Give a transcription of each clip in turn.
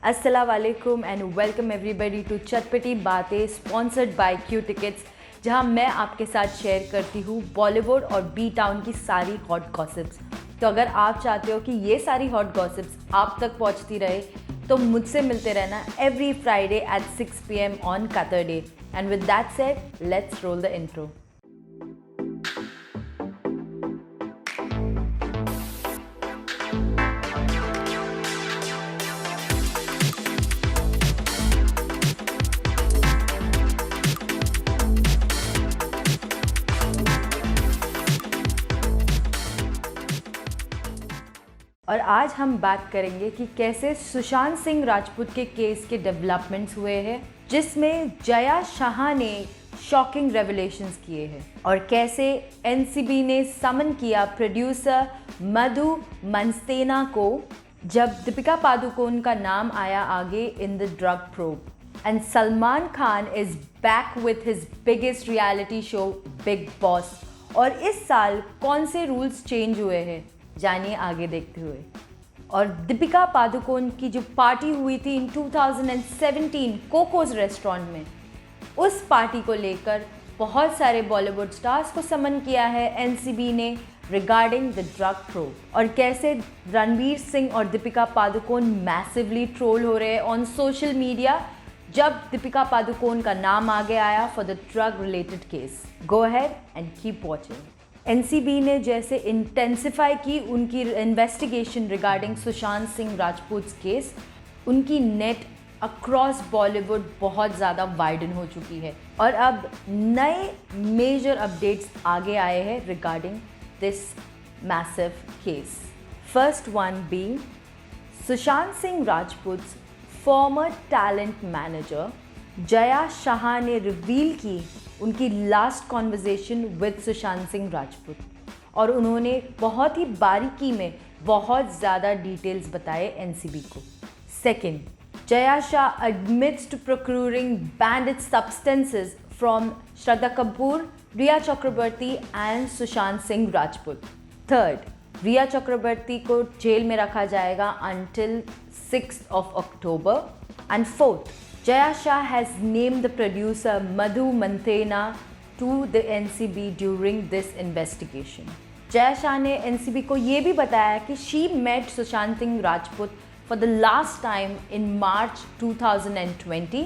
अस्सलाम वालेकुम and welcome everybody to चटपटी बातें स्पॉन्सर्ड बाय क्यू टिकट्स, जहां मैं आपके साथ शेयर करती हूँ बॉलीवुड और बी टाउन की सारी हॉट गॉसिप्स। तो अगर आप चाहते हो कि ये सारी हॉट गॉसिप्स आप तक पहुँचती रहे तो मुझसे मिलते रहना every Friday at 6 PM on Saturday। And with that said, let's roll the intro. और आज हम बात करेंगे कि कैसे सुशांत सिंह राजपूत के केस के डेवलपमेंट्स हुए हैं, जिसमें जया शाह ने शॉकिंग रेवलेशंस किए हैं, और कैसे एनसीबी ने समन किया प्रोड्यूसर मधु मंस्तेना को जब दीपिका पादुकोण का नाम आया आगे in the drug probe. And Salman Khan is back with his biggest reality show big boss. और इस साल कौन से रूल्स चेंज हुए हैं, जानिए आगे देखते हुए। और दीपिका पादुकोण की जो पार्टी हुई थी इन 2017 कोकोस रेस्टोरेंट में, उस पार्टी को लेकर बहुत सारे बॉलीवुड स्टार्स को समन किया है एनसीबी ने रिगार्डिंग द ड्रग प्रोब। और कैसे रणवीर सिंह और दीपिका पादुकोण मैसिवली ट्रोल हो रहे हैं ऑन सोशल मीडिया जब दीपिका पादुकोण का नाम आगे आया for the drug related case. Go ahead and keep watching. NCB ने जैसे इंटेंसिफाई की उनकी investigation regarding Sushant Singh Rajput case, उनकी नेट अक्रॉस बॉलीवुड बहुत ज़्यादा वाइडन हो चुकी है। और अब नए मेजर अपडेट्स आगे आए हैं regarding this massive case. First one being Sushant Singh Rajput farmer talent manager Jaya Shah ने रिवील की उनकी last conversation with Sushant Singh Rajput, और उन्होंने बहुत ही बारीकी में बहुत ज़्यादा डिटेल्स बताए एनसीबी को। Second, Jaya Shah admits to procuring banned substances from Shraddha Kapoor, Rhea Chakraborty and Sushant Singh Rajput. Third, Rhea Chakraborty को जेल में रखा जाएगा until 6 October। And fourth, Jaya Shah has named the producer Madhu Manthena to the NCB during this investigation. Jaya Shah ने NCB को ये भी बताया कि she met Sushant Singh Rajput for the last time in March 2020,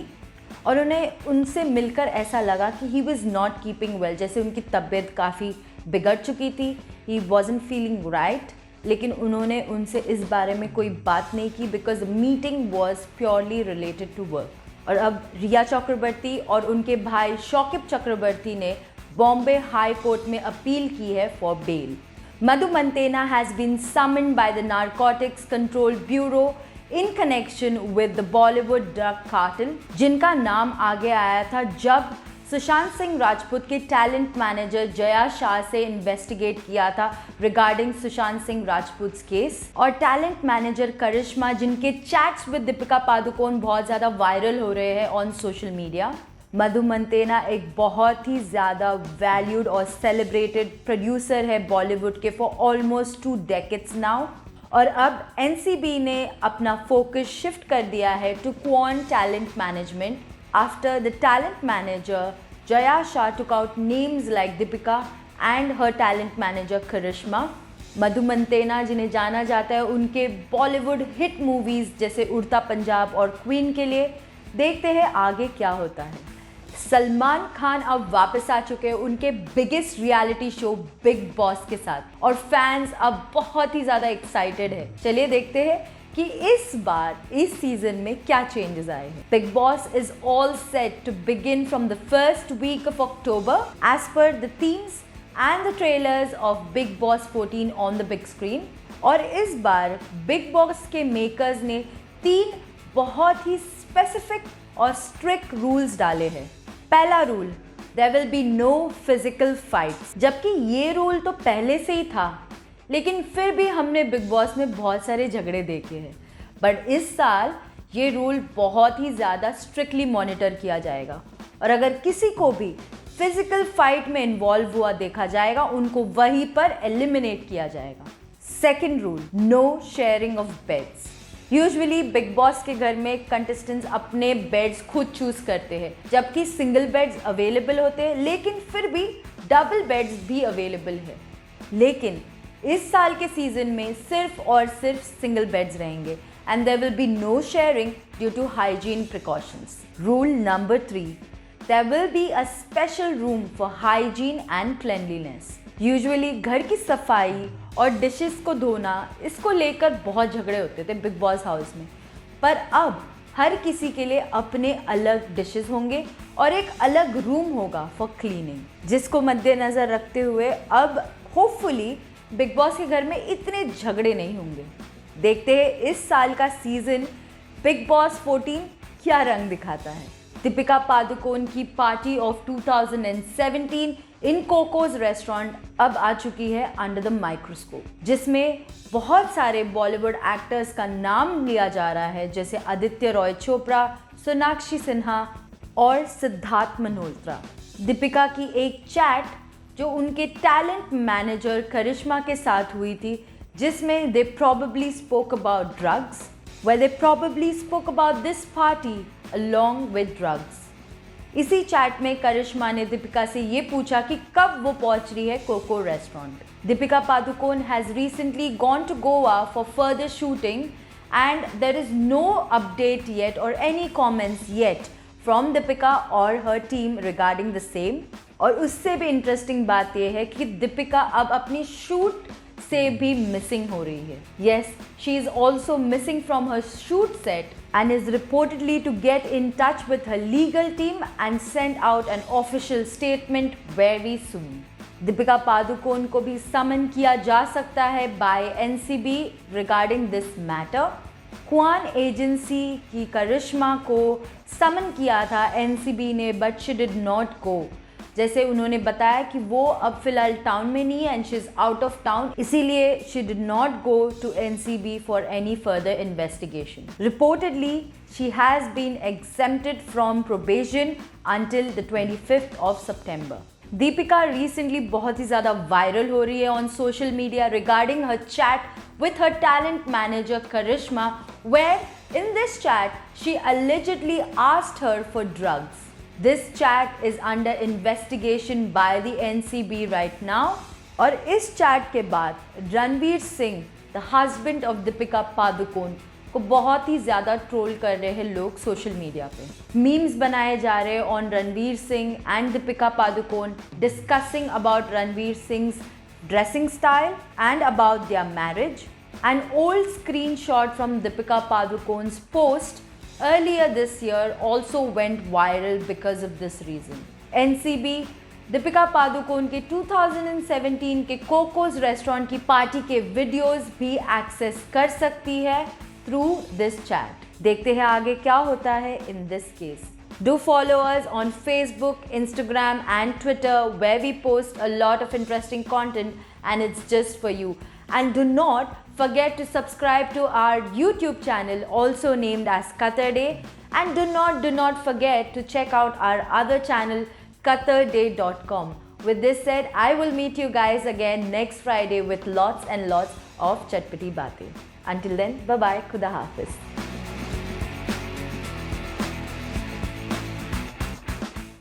और उन्हें उनसे मिलकर ऐसा लगा कि he was not keeping well, जैसे उनकी तबीयत काफ़ी बिगड़ चुकी थी, he wasn't feeling right, लेकिन उन्होंने उनसे इस बारे में कोई बात नहीं की because meeting was purely related to work. और अब रिया चक्रवर्ती और उनके भाई शौकिब चक्रवर्ती ने बॉम्बे हाई कोर्ट में अपील की है for bail. Madhu Mantena has been summoned by the Narcotics Control Bureau in connection with the Bollywood drug cartel, जिनका नाम आगे आया था जब सुशांत सिंह राजपूत के टैलेंट मैनेजर जया शाह से इन्वेस्टिगेट किया था रिगार्डिंग सुशांत सिंह राजपूत केस। और टैलेंट मैनेजर करिश्मा, जिनके चैट्स विद दीपिका पादुकोण बहुत ज़्यादा वायरल हो रहे हैं ऑन सोशल मीडिया। मधु मंतेना एक बहुत ही ज़्यादा वैल्यूड और सेलिब्रेटेड प्रोड्यूसर है बॉलीवुड के फॉर ऑलमोस्ट 2 decades नाउ। और अब एनसीबी ने अपना फोकस शिफ्ट कर दिया है to Kwan talent management after the talent manager Jaya Shah took out names like Deepika and her talent manager Karishma। मधु मंतेना, जिन्हें जाना जाता है उनके बॉलीवुड हिट मूवीज़ जैसे उड़ता पंजाब और क्वीन के लिए। देखते हैं आगे क्या होता है। सलमान खान अब वापस आ चुके हैं उनके biggest reality show big Boss के साथ, और फैंस अब बहुत ही ज़्यादा एक्साइटेड है। चलिए देखते हैं कि इस बार इस सीजन में क्या चेंजेस आए हैं। Bigg Boss is all set to begin from the first week of October as per the themes and the trailers of Bigg Boss 14 on the big screen. और इस बार बिग बॉस के मेकर्स ने 3 बहुत ही स्पेसिफिक और स्ट्रिक्ट रूल्स डाले हैं। पहला rule, there will be no physical fights, जबकि ये रूल तो पहले से ही था, लेकिन फिर भी हमने बिग बॉस में बहुत सारे झगड़े देखे हैं। बट इस साल ये रूल बहुत ही ज़्यादा स्ट्रिक्टली मॉनिटर किया जाएगा, और अगर किसी को भी फिजिकल फाइट में इन्वॉल्व हुआ देखा जाएगा, उनको वहीं पर एलिमिनेट किया जाएगा। Second rule, no sharing of beds. Usually Bigg Boss के घर में कंटेस्टेंट्स अपने बेड्स खुद चूज करते हैं, जबकि सिंगल बेड्स अवेलेबल होते हैं, लेकिन फिर भी डबल बेड्स भी अवेलेबल है। लेकिन इस साल के सीजन में सिर्फ और सिर्फ सिंगल बेड्स रहेंगे and there will be no sharing due to hygiene precautions. Rule number 3, there will be a special room for hygiene and cleanliness. Usually घर की सफाई और डिशेस को धोना, इसको लेकर बहुत झगड़े होते थे बिग बॉस हाउस में, पर अब हर किसी के लिए अपने अलग डिशेस होंगे और एक अलग रूम होगा फॉर क्लीनिंग, जिसको मद्देनज़र रखते हुए अब होपफुली बिग बॉस के घर में इतने झगड़े नहीं होंगे। देखते हैं इस साल का सीजन बिग बॉस 14 क्या रंग दिखाता है। दीपिका पादुकोण की party of 2017 in Cocos restaurant अब आ चुकी है अंडर द माइक्रोस्कोप, जिसमें बहुत सारे बॉलीवुड एक्टर्स का नाम लिया जा रहा है, जैसे आदित्य रॉय चोपड़ा, सोनाक्षी सिन्हा और सिद्धार्थ मल्होत्रा। दीपिका की एक चैट जो उनके टैलेंट मैनेजर करिश्मा के साथ हुई थी, जिसमें they probably spoke about drugs, where they probably spoke about this party along with drugs. इसी चैट में करिश्मा ने दीपिका से ये पूछा कि कब वो पहुंच रही है Koko restaurant. Deepika Padukone has recently gone to Goa for further shooting and there is no update yet or any comments yet from Deepika or her team regarding the same. और उससे भी इंटरेस्टिंग बात यह है कि दीपिका अब अपनी शूट से भी मिसिंग हो रही है। Yes, she is also missing from her shoot set and is reportedly to get in touch with her legal team and send out an official statement very soon. Deepika Padukone को भी समन किया जा सकता है by NCB regarding this matter. Kwan agency की करिश्मा को समन किया था NCB ने, but she did not go. जैसे उन्होंने बताया कि वो अब फिलहाल टाउन में नहीं है and she is out of town, इसीलिए she did not go to NCB for any further investigation. Reportedly she has been exempted from probation until the 25th of September. Deepika recently बहुत ही ज़्यादा वायरल हो रही है on social media regarding her chat with her talent manager Karishma, where in this chat she allegedly asked her for drugs. This chat is under investigation by the NCB right now. और इस chat के बाद Ranveer Singh, the husband of Deepika Padukone, को बहुत ही ज़्यादा troll कर रहे हैं लोग सोशल मीडिया पे। मीम्स बनाए जा रहे हैं on Ranveer Singh and Deepika Padukone, discussing about Ranveer Singh's dressing style and about their marriage. An old screenshot from Deepika Padukone's post earlier this year also went viral because of this reason. NCB Deepika Padukone के 2017 के Cocos restaurant की party के videos भी access कर सकती है through this chat. देखते हैं आगे क्या होता है in this case. Do follow us on Facebook, Instagram and Twitter, where we post a lot of interesting content and it's just for you. And do not forget to subscribe to our YouTube channel also named as Qatar Day, and do not forget to check out our other channel qatarday.com. With this said, I will meet you guys again next Friday with lots and lots of Chatpati Baatein. Until then, bye bye, Khuda Hafiz.